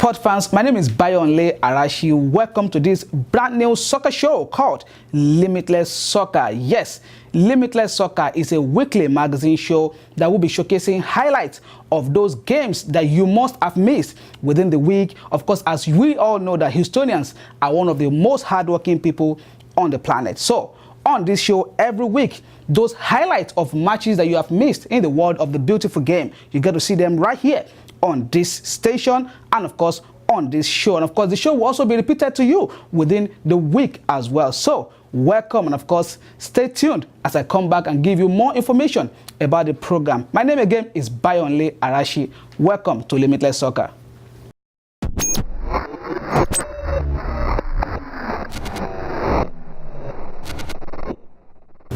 sport fans, my name is Bayonle Arashi. Welcome to this brand new soccer show called Limitless Soccer. Yes, Limitless Soccer is a weekly magazine show that will be showcasing highlights of those games that you must have missed within the week. Of course, as we all know that Houstonians are one of the most hardworking people on the planet. So, on this show every week, those highlights of matches that you have missed in the world of the beautiful game, you get to see them right here on this station and of course on this show. And of course the show will also be repeated to you within the week as well. So welcome, and of course stay tuned as I come back and give you more information about the program. My name again is Bayonle Arashi. Welcome to Limitless Soccer.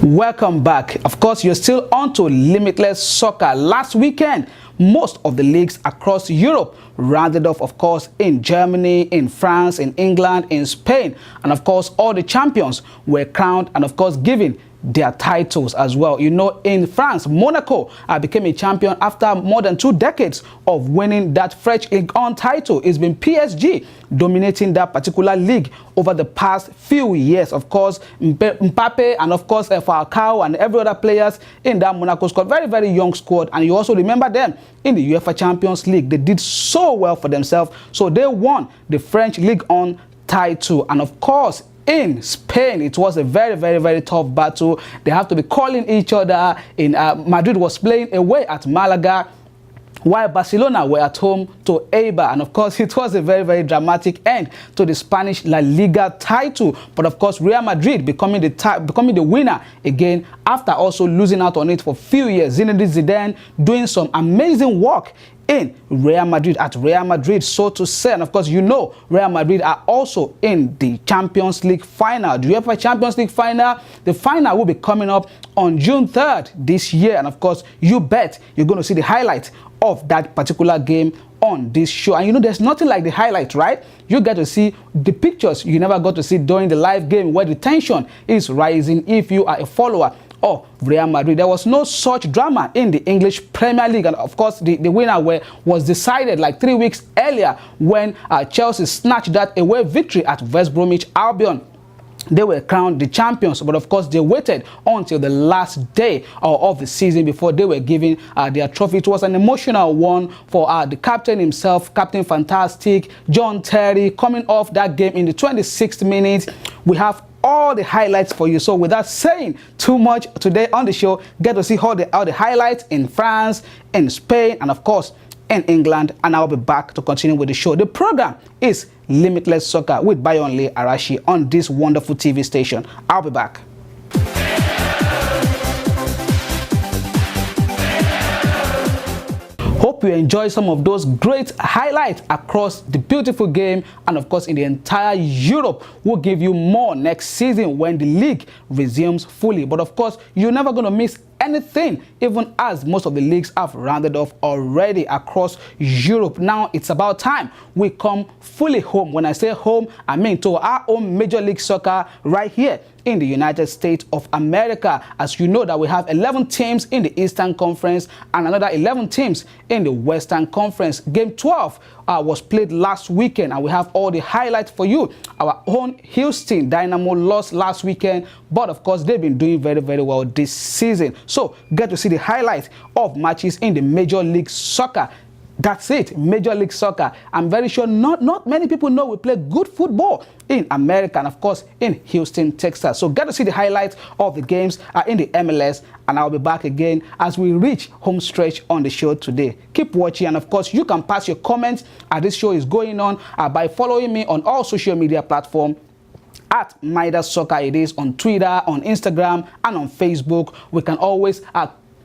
Welcome back. Of course, you're still on to Limitless Soccer. Last weekend, most of the leagues across Europe rounded off, of course, in Germany, in France, in England, in Spain. And of course, all the champions were crowned and of course given their titles as well. You know, in France, Monaco became a champion after more than 2 decades of winning that French Ligue 1 title. It's been PSG dominating that particular league over the past few years. Of course, Mbappe and of course Falcao and every other players in that Monaco squad, very, very young squad. And you also remember them in the UEFA Champions League. They did so well for themselves. So they won the French Ligue 1 title. And of course, in Spain, it was a very, very, very tough battle. They have to be calling each other. Madrid was playing away at Malaga, while Barcelona were at home to Eibar. And of course, it was a very, very dramatic end to the Spanish La Liga title. But of course, Real Madrid becoming the winner again after also losing out on it for a few years. Zinedine Zidane doing some amazing work in Real Madrid, at Real Madrid, so to say. And of course, you know, Real Madrid are also in the Champions League final, the UEFA Champions League final. The final will be coming up on June 3rd this year. And of course, you bet you're going to see the highlight of that particular game on this show. And you know, there's nothing like the highlight, right? You get to see the pictures you never got to see during the live game, where the tension is rising if you are a follower of Real Madrid. There was no such drama in the English Premier League. And of course, the winner was decided like 3 weeks earlier when Chelsea snatched that away victory at West Bromwich Albion. They were crowned the champions, but of course they waited until the last day of the season before they were given their trophy. It was an emotional one for the captain himself, Captain Fantastic, John Terry, coming off that game in the 26th minute. We have all the highlights for you. So without saying too much today on the show, get to see all the highlights in France, in Spain, and of course in England. And I'll be back to continue with the show. The program is Limitless Soccer with Bayonle Arashi on this wonderful TV station. I'll be back. Hope you enjoy some of those great highlights across the beautiful game, and of course in the entire Europe. We'll give you more next season when the league resumes fully. But of course, you're never going to miss anything, even as most of the leagues have rounded off already across Europe. Now it's about time we come fully home. When I say home, I mean to our own Major League Soccer right here in the United States of America. As you know that we have 11 teams in the Eastern Conference and another 11 teams in the Western Conference. Game 12 was played last weekend, and we have all the highlights for you. Our own Houston Dynamo lost last weekend, but of course they've been doing very, very well this season. So get to see the highlights of matches in the Major League Soccer. That's it, Major League Soccer. I'm very sure not many people know we play good football in America and of course in Houston, Texas. So get to see the highlights of the games in the MLS, and I'll be back again as we reach home stretch on the show today. Keep watching, and of course you can pass your comments as this show is going on by following me on all social media platforms at Midas Soccer. It is on Twitter, on Instagram, and on Facebook. We can always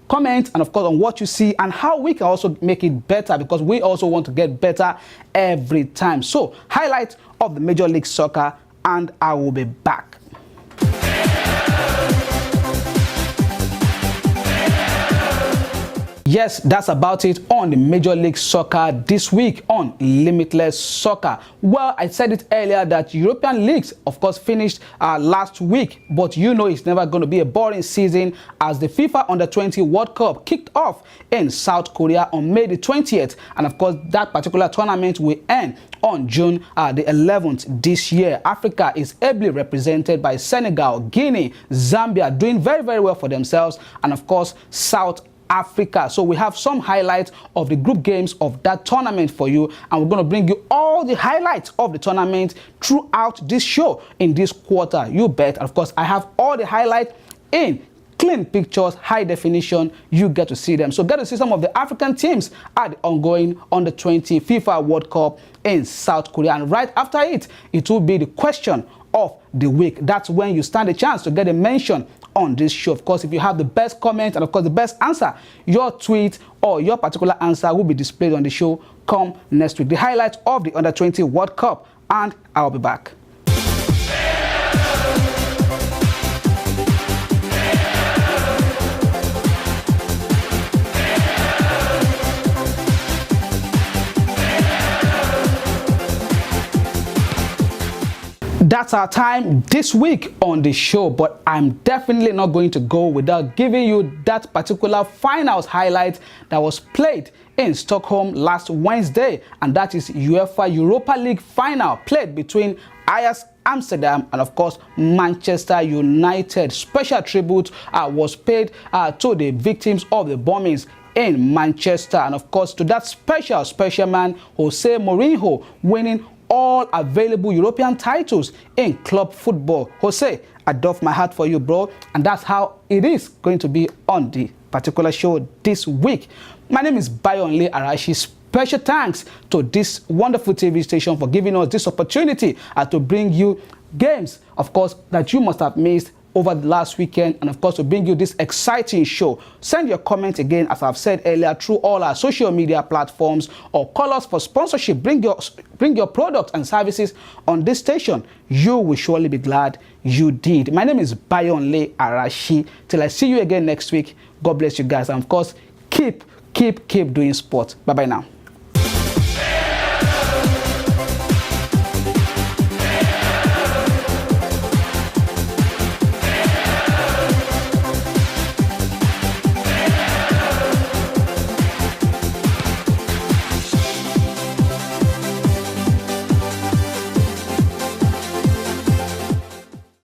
comment and of course on what you see and how we can also make it better, because we also want to get better every time. So highlights of the Major League Soccer, and I will be back. Yes, that's about it on the Major League Soccer this week on Limitless Soccer. Well, I said it earlier that European leagues, of course, finished last week, but you know it's never going to be a boring season as the FIFA Under-20 World Cup kicked off in South Korea on May the 20th. And of course, that particular tournament will end on June the 11th this year. Africa is ably represented by Senegal, Guinea, Zambia doing very, very well for themselves, and of course, South Africa. So we have some highlights of the group games of that tournament for you, and we're going to bring you all the highlights of the tournament throughout this show in this quarter. You bet. Of course, I have all the highlights in clean pictures, high definition. You get to see them. So get to see some of the African teams at the ongoing Under-20 FIFA World Cup in South Korea. And right after it, it will be the question of the week. That's when you stand a chance to get a mention on this show. Of course, if you have the best comment and of course the best answer, your tweet or your particular answer will be displayed on the show come next week. The highlights of the Under-20 World Cup, and I'll be back. That's our time this week on the show, but I'm definitely not going to go without giving you that particular finals highlight that was played in Stockholm last Wednesday, and that is UEFA Europa League final played between Ajax Amsterdam and of course Manchester United. Special tribute was paid to the victims of the bombings in Manchester, and of course to that special man Jose Mourinho, winning all available European titles in club football. Jose, I doff my hat for you, bro, and that's how it is going to be on the particular show this week. My name is Bayonle Arashi. Special thanks to this wonderful TV station for giving us this opportunity to bring you games, of course, that you must have missed over the last weekend, and of course to bring you this exciting show. Send your comment again, as I've said earlier, through all our social media platforms, or call us for sponsorship. Bring your products and services on this station. You will surely be glad you did. My name is Bayonle Arashi. Till I see you again next week, God bless you guys, and of course keep doing sport. Bye bye now.